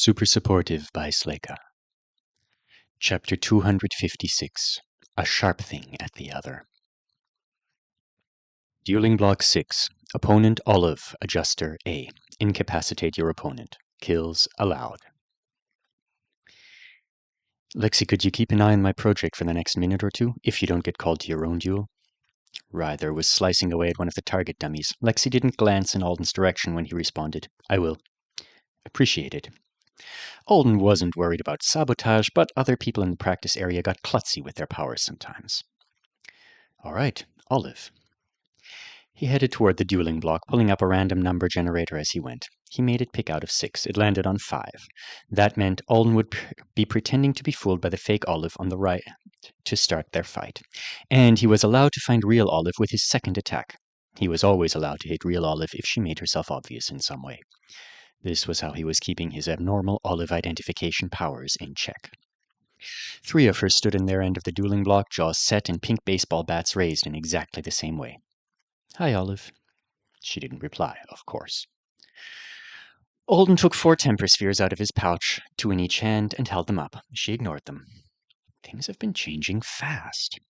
Super Supportive by Sleyca. Chapter 256. A Sharp Thing at the Other. Dueling Block 6. Opponent Olive, Adjuster A. Incapacitate your opponent. Kills allowed. Lexi, could you keep an eye on my project for the next minute or two, if you don't get called to your own duel? Ryther was slicing away at one of the target dummies. Lexi didn't glance in Alden's direction when he responded. I will. Appreciated. Alden wasn't worried about sabotage, but other people in the practice area got klutzy with their powers sometimes. All right, Olive. He headed toward the dueling block, pulling up a random number generator as he went. He made it pick out of 6. It landed on 5. That meant Alden would be pretending to be fooled by the fake Olive on the right to start their fight. And he was allowed to find real Olive with his second attack. He was always allowed to hit real Olive if she made herself obvious in some way. This was how he was keeping his abnormal Olive identification powers in check. 3 of her stood in their end of the dueling block, jaws set and pink baseball bats raised in exactly the same way. Hi, Olive. She didn't reply, of course. Alden took 4 temper spheres out of his pouch, 2 in each hand, and held them up. She ignored them. Things have been changing fast.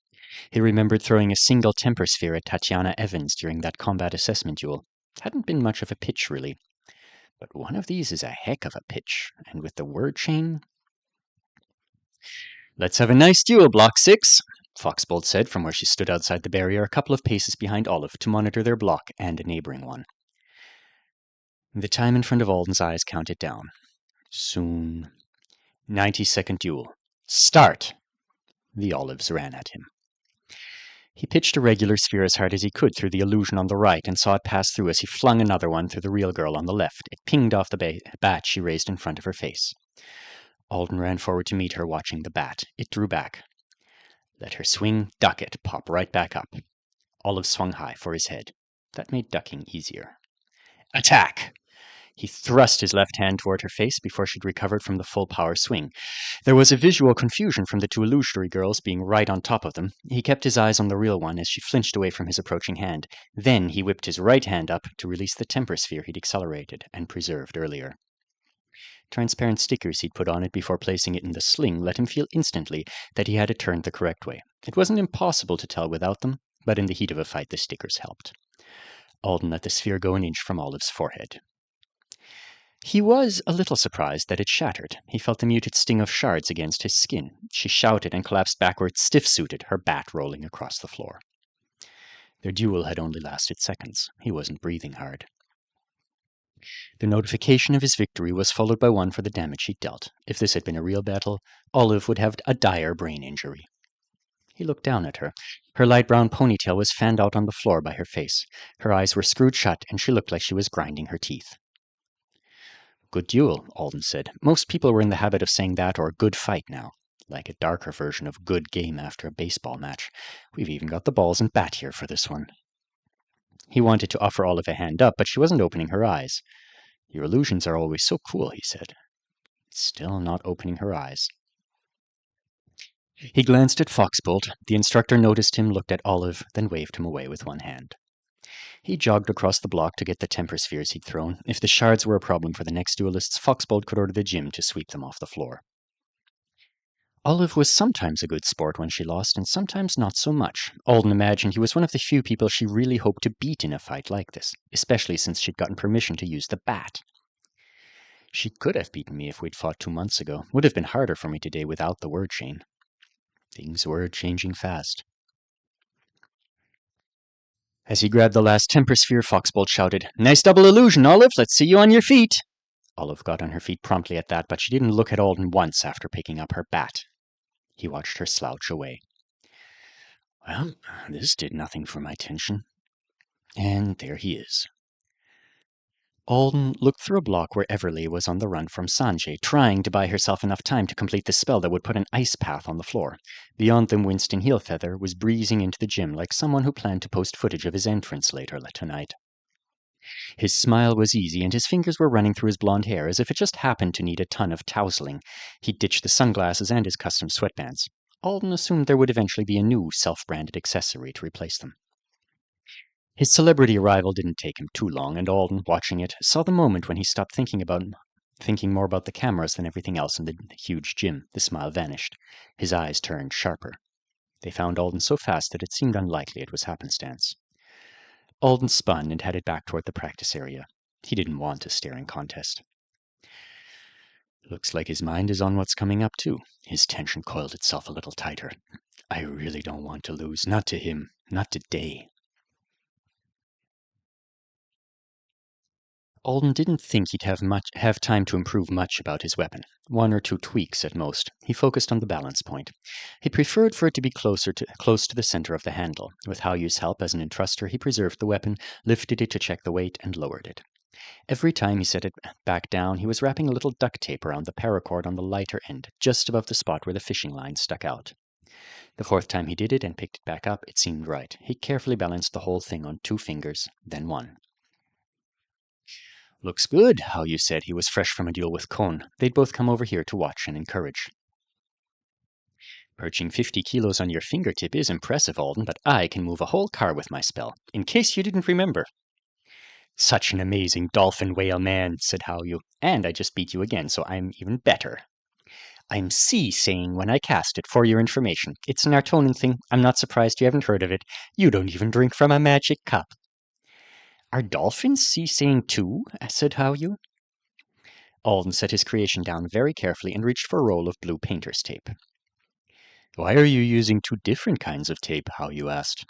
He remembered throwing a single temper sphere at Tatiana Evans during that combat assessment duel. Hadn't been much of a pitch, really. But one of these is a heck of a pitch, and with the word chain... Let's have a nice duel, Block 6, Foxbolt said from where she stood outside the barrier a couple of paces behind Olive to monitor their block and a neighboring one. The time in front of Alden's eyes counted down. Soon. 90-second duel. Start! The Olives ran at him. He pitched a regular sphere as hard as he could through the illusion on the right and saw it pass through as he flung another one through the real girl on the left. It pinged off the bat she raised in front of her face. Alden ran forward to meet her, watching the bat. It drew back. Let her swing, duck it, pop right back up. Olive swung high for his head. That made ducking easier. Attack! He thrust his left hand toward her face before she'd recovered from the full power swing. There was a visual confusion from the 2 illusory girls being right on top of them. He kept his eyes on the real one as she flinched away from his approaching hand. Then he whipped his right hand up to release the temper sphere he'd accelerated and preserved earlier. Transparent stickers he'd put on it before placing it in the sling let him feel instantly that he had it turned the correct way. It wasn't impossible to tell without them, but in the heat of a fight the stickers helped. Alden let the sphere go an inch from Olive's forehead. He was a little surprised that it shattered. He felt the muted sting of shards against his skin. She shouted and collapsed backwards, stiff-suited, her bat rolling across the floor. Their duel had only lasted seconds. He wasn't breathing hard. The notification of his victory was followed by one for the damage he'd dealt. If this had been a real battle, Olive would have a dire brain injury. He looked down at her. Her light brown ponytail was fanned out on the floor by her face. Her eyes were screwed shut, and she looked like she was grinding her teeth. Good duel, Alden said. Most people were in the habit of saying that or good fight now, like a darker version of good game after a baseball match. We've even got the balls and bat here for this one. He wanted to offer Olive a hand up, but she wasn't opening her eyes. Your illusions are always so cool, he said. Still not opening her eyes. He glanced at Foxbolt. The instructor noticed him, looked at Olive, then waved him away with one hand. He jogged across the block to get the temper spheres he'd thrown. If the shards were a problem for the next duelists, Foxbolt could order the gym to sweep them off the floor. Olive was sometimes a good sport when she lost, and sometimes not so much. Alden imagined he was one of the few people she really hoped to beat in a fight like this, especially since she'd gotten permission to use the bat. She could have beaten me if we'd fought 2 months ago. Would have been harder for me today without the word chain. Things were changing fast. As he grabbed the last temper sphere, Foxbolt shouted, "Nice double illusion, Olive! Let's see you on your feet!" Olive got on her feet promptly at that, but she didn't look at Alden once after picking up her bat. He watched her slouch away. Well, this did nothing for my tension. And there he is. Alden looked through a block where Everly was on the run from Sanjay, trying to buy herself enough time to complete the spell that would put an ice path on the floor. Beyond them, Winston Heelfeather was breezing into the gym like someone who planned to post footage of his entrance later tonight. His smile was easy, and his fingers were running through his blonde hair as if it just happened to need a ton of tousling. He'd ditched the sunglasses and his custom sweatbands. Alden assumed there would eventually be a new self-branded accessory to replace them. His celebrity arrival didn't take him too long, and Alden, watching it, saw the moment when he stopped thinking about Thinking more about the cameras than everything else in the huge gym, the smile vanished. His eyes turned sharper. They found Alden so fast that it seemed unlikely it was happenstance. Alden spun and headed back toward the practice area. He didn't want a staring contest. Looks like his mind is on what's coming up, too. His tension coiled itself a little tighter. I really don't want to lose. Not to him. Not today. Alden didn't think he'd have time to improve much about his weapon. 1 or 2 tweaks at most. He focused on the balance point. He preferred for it to be close to the center of the handle. With Haoyu's help as an entruster, he preserved the weapon, lifted it to check the weight, and lowered it. Every time he set it back down, he was wrapping a little duct tape around the paracord on the lighter end, just above the spot where the fishing line stuck out. The 4th time he did it and picked it back up, it seemed right. He carefully balanced the whole thing on 2 fingers, then 1. Looks good, Haoyu said. He was fresh from a duel with Kon. They'd both come over here to watch and encourage. Perching 50 kilos on your fingertip is impressive, Alden, but I can move a whole car with my spell, in case you didn't remember. Such an amazing dolphin whale man, said Haoyu, and I just beat you again, so I'm even better. I'm saying when I cast it, for your information. It's an Artonan thing. I'm not surprised you haven't heard of it. You don't even drink from a magic cup. Are dolphins saying too? Said Haoyu. Alden set his creation down very carefully and reached for a roll of blue painter's tape. Why are you using 2 different kinds of tape? Haoyu asked.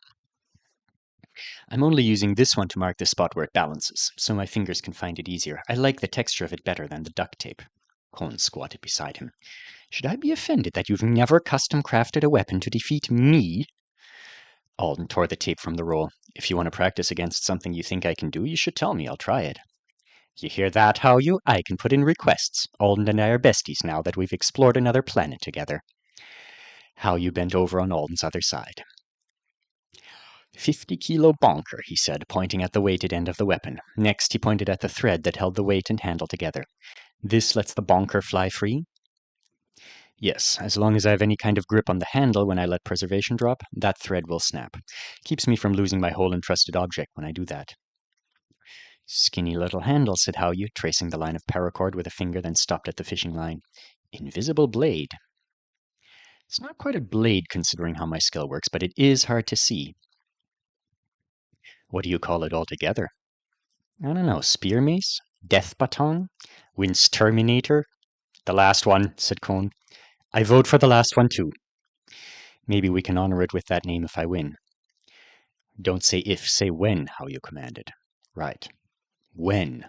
I'm only using this one to mark the spot where it balances, so my fingers can find it easier. I like the texture of it better than the duct tape. Kon squatted beside him. Should I be offended that you've never custom-crafted a weapon to defeat me? Alden tore the tape from the roll. If you want to practice against something you think I can do, you should tell me. I'll try it. You hear that, Haoyu? I can put in requests. Alden and I are besties now that we've explored another planet together. Haoyu bent over on Alden's other side. 50-kilo bonker, he said, pointing at the weighted end of the weapon. Next, he pointed at the thread that held the weight and handle together. This lets the bonker fly free? Yes, as long as I have any kind of grip on the handle when I let preservation drop, that thread will snap. Keeps me from losing my whole entrusted object when I do that. Skinny little handle, said Haoyu, tracing the line of paracord with a finger, then stopped at the fishing line. Invisible blade. It's not quite a blade considering how my skill works, but it is hard to see. What do you call it altogether? I don't know, spear mace? Death baton? Wince terminator? The last one, said Kon. I vote for the last one too. Maybe we can honor it with that name if I win. Don't say if, say when, Haoyu commanded. Right. When?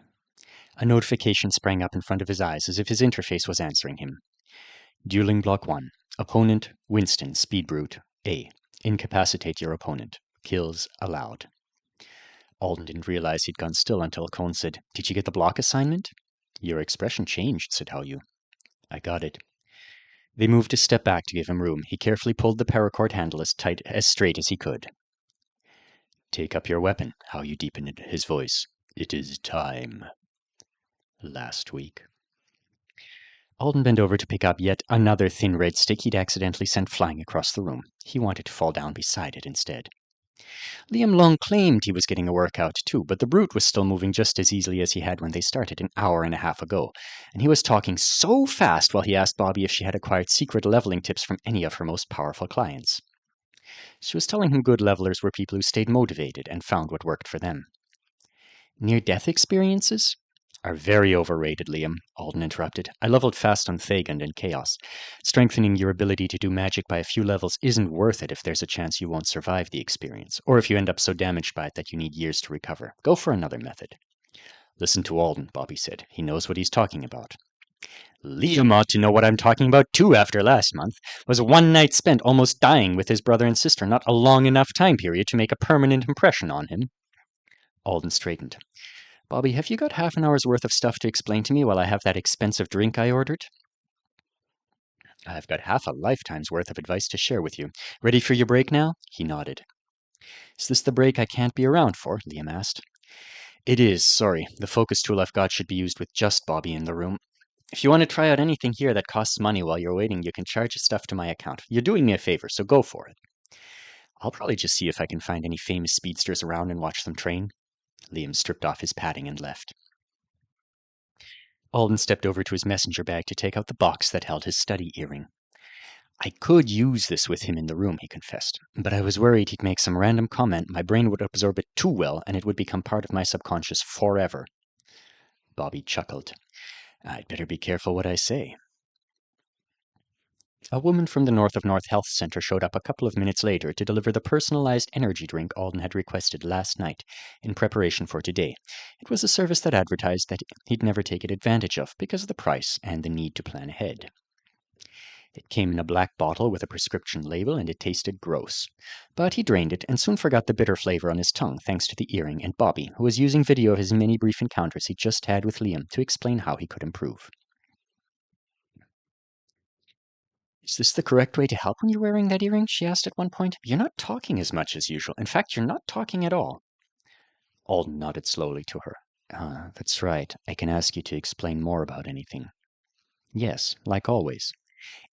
A notification sprang up in front of his eyes as if his interface was answering him. Dueling Block 1. Opponent, Winston, Speed Brute, A. Incapacitate your opponent. Kills allowed. Alden didn't realize he'd gone still until Kon said, Did you get the block assignment? Your expression changed, said Haoyu. I got it. They moved a step back to give him room. He carefully pulled the paracord handle as straight as he could. Take up your weapon, Haoyu deepened his voice. It is time. Last week. Alden bent over to pick up yet another thin red stick he'd accidentally sent flying across the room. He wanted to fall down beside it instead. Liam Long claimed he was getting a workout too, but the brute was still moving just as easily as he had when they started an hour and a half ago, and he was talking so fast while he asked Bobby if she had acquired secret leveling tips from any of her most powerful clients. She was telling him good levelers were people who stayed motivated and found what worked for them. Near-death experiences? Are very overrated, Liam, Alden interrupted. I leveled fast on Thagund and Chaos. Strengthening your ability to do magic by a few levels isn't worth it if there's a chance you won't survive the experience, or if you end up so damaged by it that you need years to recover. Go for another method. Listen to Alden, Bobby said. He knows what he's talking about. Liam ought to know what I'm talking about too after last month. Was one night spent almost dying with his brother and sister, not a long enough time period to make a permanent impression on him. Alden straightened. Bobby, have you got half an hour's worth of stuff to explain to me while I have that expensive drink I ordered? I've got half a lifetime's worth of advice to share with you. Ready for your break now? He nodded. Is this the break I can't be around for? Liam asked. It is, sorry. The focus tool I've got should be used with just Bobby in the room. If you want to try out anything here that costs money while you're waiting, you can charge stuff to my account. You're doing me a favor, so go for it. I'll probably just see if I can find any famous speedsters around and watch them train. Liam stripped off his padding and left. Alden stepped over to his messenger bag to take out the box that held his study earring. I could use this with him in the room, he confessed, but I was worried he'd make some random comment, my brain would absorb it too well, and it would become part of my subconscious forever. Bobby chuckled. I'd better be careful what I say. A woman from the North Health Center showed up a couple of minutes later to deliver the personalized energy drink Alden had requested last night in preparation for today. It was a service that advertised that he'd never taken advantage of because of the price and the need to plan ahead. It came in a black bottle with a prescription label, and it tasted gross. But he drained it and soon forgot the bitter flavor on his tongue thanks to the earring and Bobby, who was using video of his many brief encounters he just had with Liam to explain how he could improve. Is this the correct way to help when you're wearing that earring? She asked at one point. You're not talking as much as usual. In fact, you're not talking at all. Alden nodded slowly to her. That's right. I can ask you to explain more about anything. Yes, like always.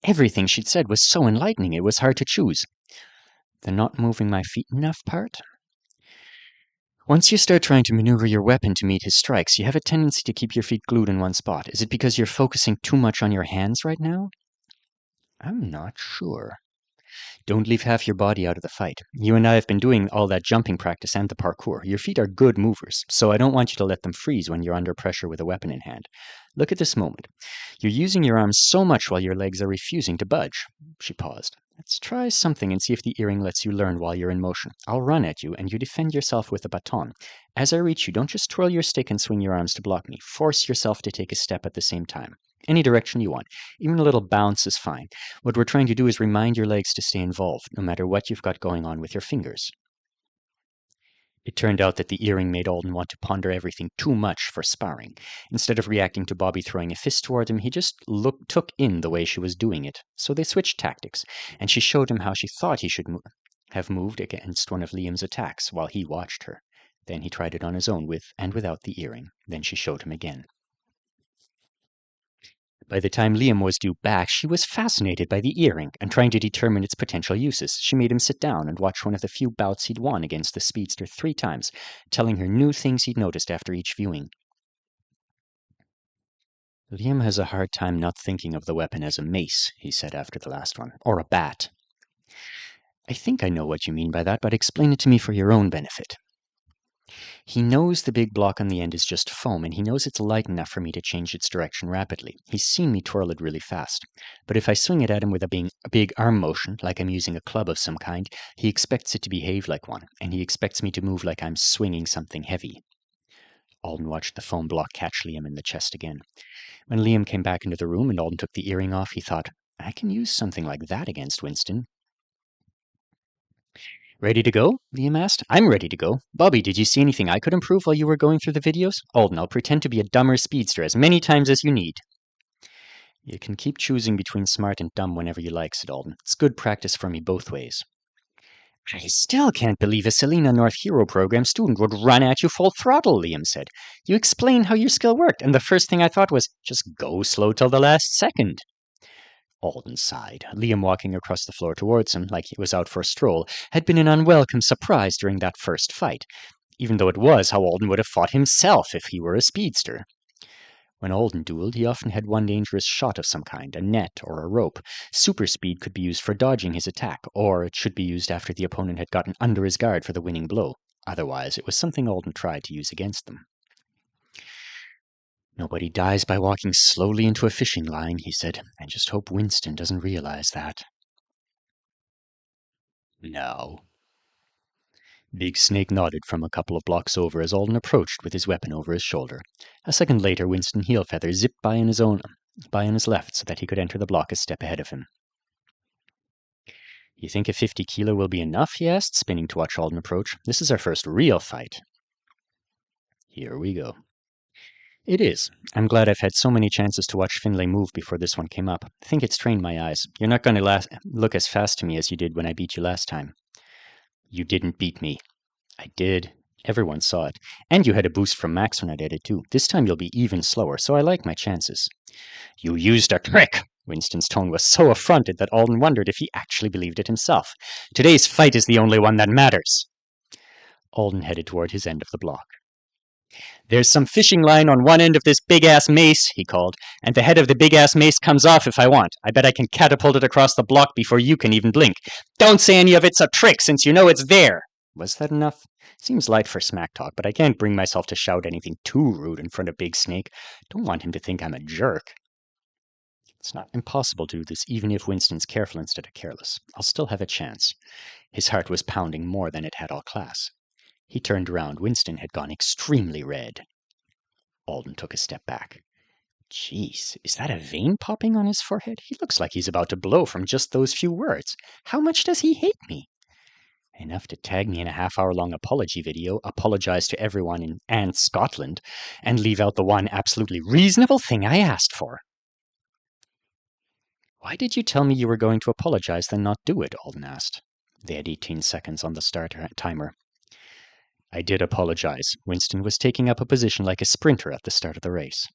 Everything she'd said was so enlightening it was hard to choose. The not moving my feet enough part? Once you start trying to maneuver your weapon to meet his strikes, you have a tendency to keep your feet glued in one spot. Is it because you're focusing too much on your hands right now? I'm not sure. Don't leave half your body out of the fight. You and I have been doing all that jumping practice and the parkour. Your feet are good movers, so I don't want you to let them freeze when you're under pressure with a weapon in hand. Look at this moment. You're using your arms so much while your legs are refusing to budge. She paused. Let's try something and see if the earring lets you learn while you're in motion. I'll run at you, and you defend yourself with a baton. As I reach you, don't just twirl your stick and swing your arms to block me. Force yourself to take a step at the same time. Any direction you want. Even a little bounce is fine. What we're trying to do is remind your legs to stay involved, no matter what you've got going on with your fingers. It turned out that the earring made Alden want to ponder everything too much for sparring. Instead of reacting to Bobby throwing a fist toward him, he just took in the way she was doing it. So they switched tactics, and she showed him how she thought he should have moved against one of Liam's attacks while he watched her. Then he tried it on his own with and without the earring. Then she showed him again. By the time Liam was due back, she was fascinated by the earring and trying to determine its potential uses. She made him sit down and watch one of the few bouts he'd won against the speedster 3 times, telling her new things he'd noticed after each viewing. Liam has a hard time not thinking of the weapon as a mace, he said after the last one, or a bat. I think I know what you mean by that, but explain it to me for your own benefit. He knows the big block on the end is just foam, and he knows it's light enough for me to change its direction rapidly. He's seen me twirl it really fast. But if I swing it at him with a big arm motion, like I'm using a club of some kind, he expects it to behave like one, and he expects me to move like I'm swinging something heavy. Alden watched the foam block catch Liam in the chest again. When Liam came back into the room and Alden took the earring off, he thought, I can use something like that against Winston. Ready to go? Liam asked. I'm ready to go. Bobby, did you see anything I could improve while you were going through the videos? Alden, I'll pretend to be a dumber speedster as many times as you need. You can keep choosing between smart and dumb whenever you like, said Alden. It's good practice for me both ways. I still can't believe a Selena North Hero Program student would run at you full throttle, Liam said. You explained how your skill worked, and the first thing I thought was, just go slow till the last second. Alden sighed. Liam walking across the floor towards him, like he was out for a stroll, had been an unwelcome surprise during that first fight, even though it was how Alden would have fought himself if he were a speedster. When Alden dueled, he often had one dangerous shot of some kind, a net or a rope. Super speed could be used for dodging his attack, or it should be used after the opponent had gotten under his guard for the winning blow. Otherwise, it was something Alden tried to use against them. Nobody dies by walking slowly into a fishing line, he said. I just hope Winston doesn't realize that. No. Big Snake nodded from a couple of blocks over as Alden approached with his weapon over his shoulder. A second later, Winston Heelfeather zipped by on his left so that he could enter the block a step ahead of him. You think a 50 kilo will be enough? He asked, spinning to watch Alden approach. This is our first real fight. Here we go. It is. I'm glad I've had so many chances to watch Finlay move before this one came up. I think it's trained my eyes. You're not going to look as fast to me as you did when I beat you last time. You didn't beat me. I did. Everyone saw it. And you had a boost from Max when I did it too. This time you'll be even slower, so I like my chances. You used a trick! Winston's tone was so affronted that Alden wondered if he actually believed it himself. Today's fight is the only one that matters. Alden headed toward his end of the block. "There's some fishing line on one end of this big-ass mace," he called, "and the head of the big-ass mace comes off if I want. I bet I can catapult it across the block before you can even blink. Don't say any of it's a trick, since you know it's there." Was that enough? Seems light for smack talk, but I can't bring myself to shout anything too rude in front of Big Snake. Don't want him to think I'm a jerk. It's not impossible to do this, even if Winston's careful instead of careless. I'll still have a chance. His heart was pounding more than it had all class. He turned around. Winston had gone extremely red. Alden took a step back. Jeez, is that a vein popping on his forehead? He looks like he's about to blow from just those few words. How much does he hate me? Enough to tag me in a half-hour-long apology video, apologize to everyone in Scotland, and leave out the one absolutely reasonable thing I asked for. "Why did you tell me you were going to apologize, then not do it?" Alden asked. They had 18 seconds on the start timer. "I did apologize." Winston was taking up a position like a sprinter at the start of the race.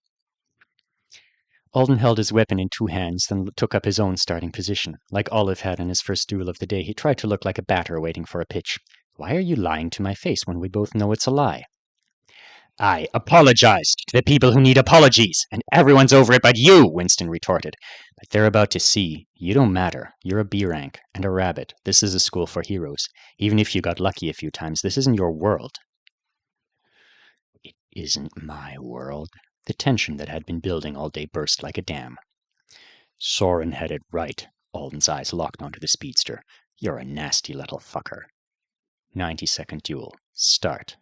Alden held his weapon in two hands, then took up his own starting position. Like Olive had in his first duel of the day, he tried to look like a batter waiting for a pitch. "Why are you lying to my face when we both know it's a lie?" "I apologized to the people who need apologies, and everyone's over it but you," Winston retorted. "But they're about to see. You don't matter. You're a B rank and a rabbit. This is a school for heroes. Even if you got lucky a few times, this isn't your world." "It isn't my world." The tension that had been building all day burst like a dam. "Soren had it right." Alden's eyes locked onto the speedster. "You're a nasty little fucker." 90-second duel. Start.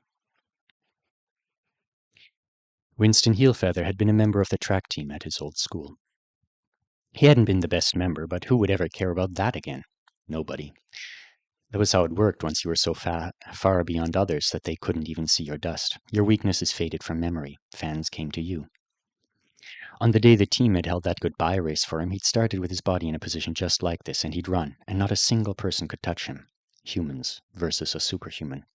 Winston Heelfeather had been a member of the track team at his old school. He hadn't been the best member, but who would ever care about that again? Nobody. That was how it worked once you were so far beyond others that they couldn't even see your dust. Your weaknesses faded from memory. Fans came to you. On the day the team had held that goodbye race for him, he'd started with his body in a position just like this, and he'd run, and not a single person could touch him. Humans versus a superhuman.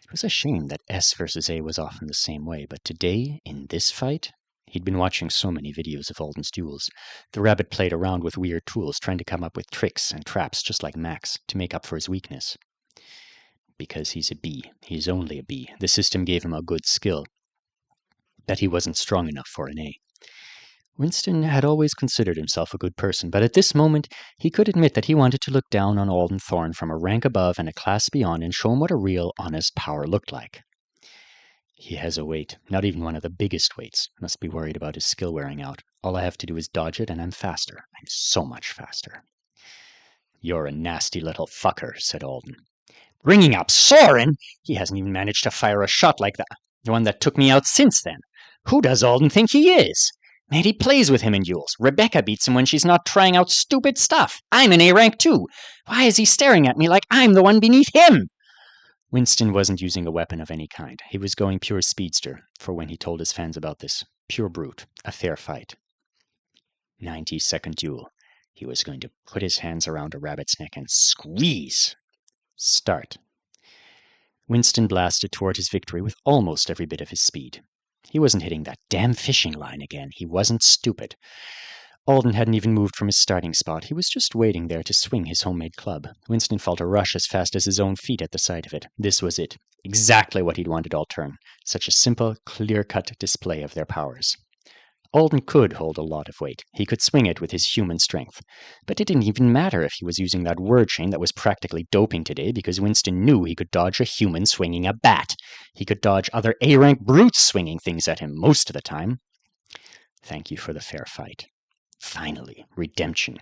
It was a shame that S versus A was often the same way, but today, in this fight, he'd been watching so many videos of Alden's duels. The rabbit played around with weird tools, trying to come up with tricks and traps just like Max, to make up for his weakness. Because he's a B. He's only a B. The system gave him a good skill, but he wasn't strong enough for an A. Winston had always considered himself a good person, but at this moment he could admit that he wanted to look down on Alden Thorne from a rank above and a class beyond and show him what a real, honest power looked like. He has a weight, not even one of the biggest weights. Must be worried about his skill wearing out. All I have to do is dodge it, and I'm faster. I'm so much faster. "You're a nasty little fucker," said Alden. "Bringing up Soren? He hasn't even managed to fire a shot like that, the one that took me out since then. Who does Alden think he is? Man, he plays with him in duels. Rebecca beats him when she's not trying out stupid stuff. I'm an A rank too. Why is he staring at me like I'm the one beneath him?" Winston wasn't using a weapon of any kind. He was going pure speedster, for when he told his fans about this. Pure brute. A fair fight. 90-second duel. He was going to put his hands around a rabbit's neck and squeeze. Start. Winston blasted toward his victory with almost every bit of his speed. He wasn't hitting that damn fishing line again. He wasn't stupid. Alden hadn't even moved from his starting spot. He was just waiting there to swing his homemade club. Winston felt a rush as fast as his own feet at the sight of it. This was it. Exactly what he'd wanted all turn. Such a simple, clear-cut display of their powers. Alden could hold a lot of weight. He could swing it with his human strength. But it didn't even matter if he was using that word chain that was practically doping today, because Winston knew he could dodge a human swinging a bat. He could dodge other A-rank brutes swinging things at him most of the time. Thank you for the fair fight. Finally, redemption.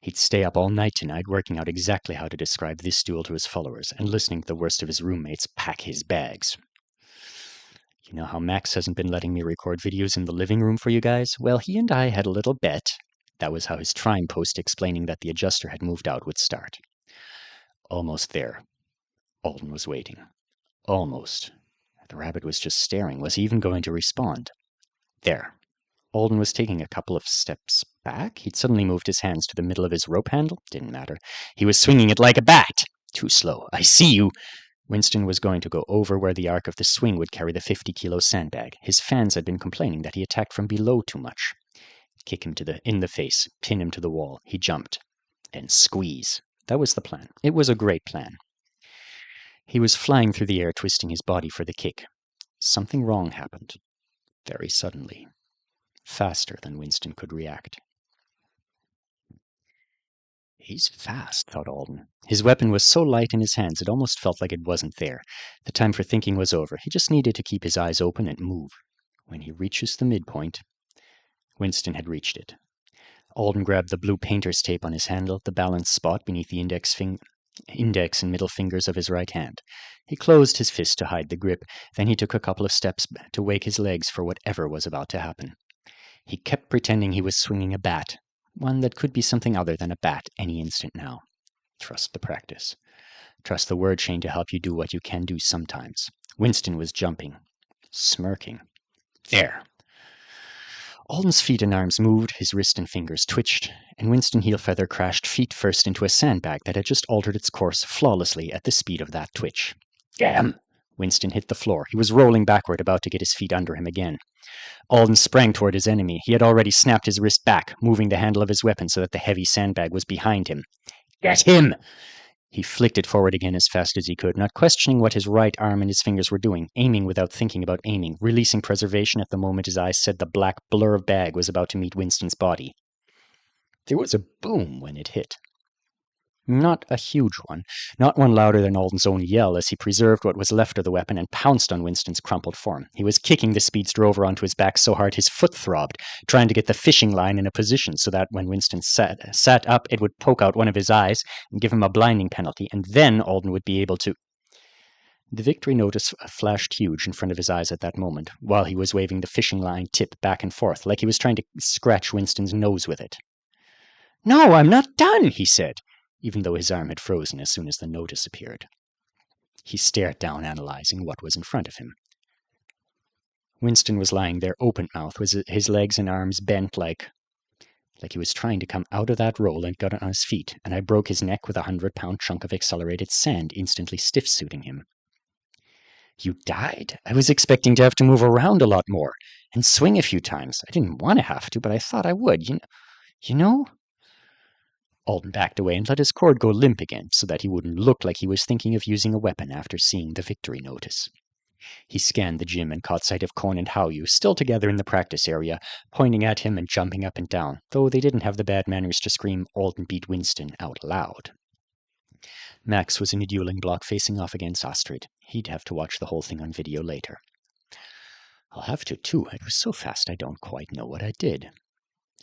He'd stay up all night tonight working out exactly how to describe this duel to his followers and listening to the worst of his roommates pack his bags. You know how Max hasn't been letting me record videos in the living room for you guys? Well, he and I had a little bet. That was how his Trime post explaining that the adjuster had moved out would start. Almost there. Alden was waiting. Almost. The rabbit was just staring. Was he even going to respond? There. Alden was taking a couple of steps back. He'd suddenly moved his hands to the middle of his rope handle. Didn't matter. He was swinging it like a bat. Too slow. I see you. Winston was going to go over where the arc of the swing would carry the 50-kilo sandbag. His fans had been complaining that he attacked from below too much. Kick him in the face, pin him to the wall. He jumped. And squeeze. That was the plan. It was a great plan. He was flying through the air, twisting his body for the kick. Something wrong happened, very suddenly, faster than Winston could react. He's fast, thought Alden. His weapon was so light in his hands it almost felt like it wasn't there. The time for thinking was over. He just needed to keep his eyes open and move. When he reaches the midpoint, Winston had reached it. Alden grabbed the blue painter's tape on his handle, the balanced spot beneath the index and middle fingers of his right hand. He closed his fist to hide the grip. Then he took a couple of steps to wake his legs for whatever was about to happen. He kept pretending he was swinging a bat, one that could be something other than a bat any instant now. Trust the practice. Trust the word chain to help you do what you can do sometimes. Winston was jumping, smirking. There. Alden's feet and arms moved, his wrist and fingers twitched, and Winston Heelfeather crashed feet first into a sandbag that had just altered its course flawlessly at the speed of that twitch. Damn! Winston hit the floor. He was rolling backward, about to get his feet under him again. Alden sprang toward his enemy. He had already snapped his wrist back, moving the handle of his weapon so that the heavy sandbag was behind him. Get him! He flicked it forward again as fast as he could, not questioning what his right arm and his fingers were doing, aiming without thinking about aiming, releasing preservation at the moment his eyes said the black blur of bag was about to meet Winston's body. There was a boom when it hit. Not a huge one, not one louder than Alden's own yell as he preserved what was left of the weapon and pounced on Winston's crumpled form. He was kicking the speedster over onto his back so hard his foot throbbed, trying to get the fishing line in a position so that when Winston sat up, it would poke out one of his eyes and give him a blinding penalty, and then Alden would be able to... The victory notice flashed huge in front of his eyes at that moment, while he was waving the fishing line tip back and forth, like he was trying to scratch Winston's nose with it. No, I'm not done, he said, even though his arm had frozen as soon as the notice appeared. He stared down, analyzing what was in front of him. Winston was lying there open-mouthed, with his legs and arms bent like he was trying to come out of that roll and got on his feet, and I broke his neck with a 100-pound chunk of accelerated sand, instantly stiff-suiting him. You died? I was expecting to have to move around a lot more, and swing a few times. I didn't want to have to, but I thought I would. You know? Alden backed away and let his cord go limp again so that he wouldn't look like he was thinking of using a weapon after seeing the victory notice. He scanned the gym and caught sight of Con and Haoyu still together in the practice area, pointing at him and jumping up and down, though they didn't have the bad manners to scream Alden beat Winston out loud. Max was in a dueling block facing off against Astrid. He'd have to watch the whole thing on video later. I'll have to, too. It was so fast I don't quite know what I did.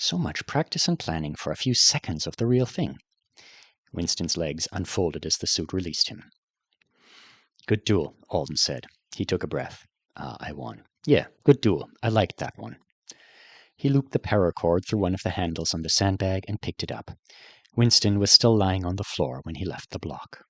So much practice and planning for a few seconds of the real thing. Winston's legs unfolded as the suit released him. Good duel, Alden said. He took a breath. I won. Yeah, good duel. I liked that one. He looped the paracord through one of the handles on the sandbag and picked it up. Winston was still lying on the floor when he left the block.